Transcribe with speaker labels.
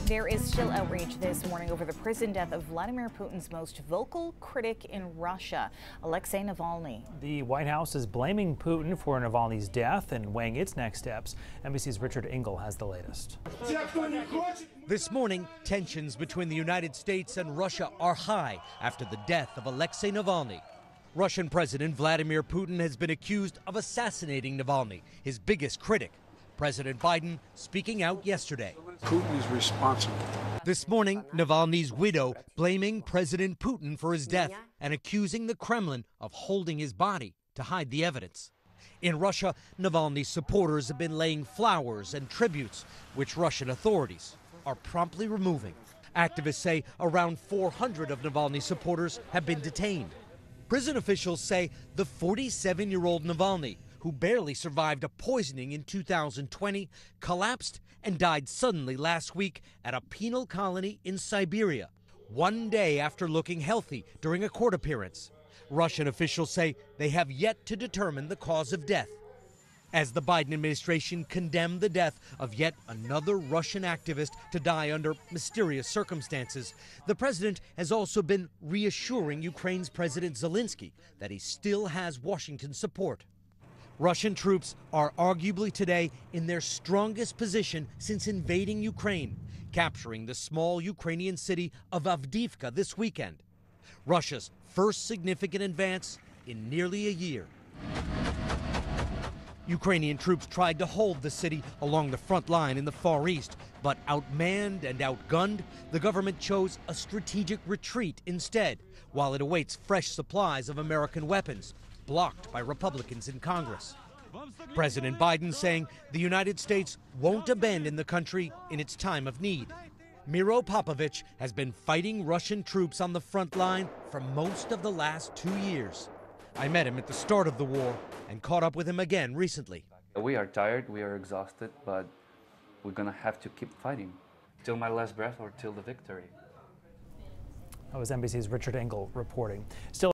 Speaker 1: There is still outrage this morning over the prison death of Vladimir Putin's most vocal critic in Russia, Alexei Navalny.
Speaker 2: The White House is blaming Putin for Navalny's death and weighing its next steps. NBC's Richard Engel has the latest.
Speaker 3: This morning, tensions between the United States and Russia are high after the death of Alexei Navalny. Russian President Vladimir Putin has been accused of assassinating Navalny, his biggest critic. President Biden speaking out yesterday.
Speaker 4: Putin is responsible.
Speaker 3: This morning, Navalny's widow blaming President Putin for his death and accusing the Kremlin of holding his body to hide the evidence. In Russia, Navalny's supporters have been laying flowers and tributes, which Russian authorities are promptly removing. Activists say around 400 of Navalny's supporters have been detained. Prison officials say the 47-year-old Navalny, who barely survived a poisoning in 2020, collapsed and died suddenly last week at a penal colony in Siberia, one day after looking healthy during a court appearance. Russian officials say they have yet to determine the cause of death. As the Biden administration condemned the death of yet another Russian activist to die under mysterious circumstances, the president has also been reassuring Ukraine's President Zelensky that he still has Washington's support. Russian troops are arguably today in their strongest position since invading Ukraine, capturing the small Ukrainian city of Avdiivka this weekend, Russia's first significant advance in nearly a year. Ukrainian troops tried to hold the city along the front line in the Far East, but outmanned and outgunned, the government chose a strategic retreat instead, while it awaits fresh supplies of American weapons, blocked by Republicans in Congress. President Biden saying the United States won't abandon the country in its time of need. Miro Popovich has been fighting Russian troops on the front line for most of the last 2 years. I met him at the start of the war and caught up with him again recently.
Speaker 5: We are tired, we are exhausted, but we're gonna have to keep fighting till my last breath or till the victory.
Speaker 2: That was NBC's Richard Engel reporting. Still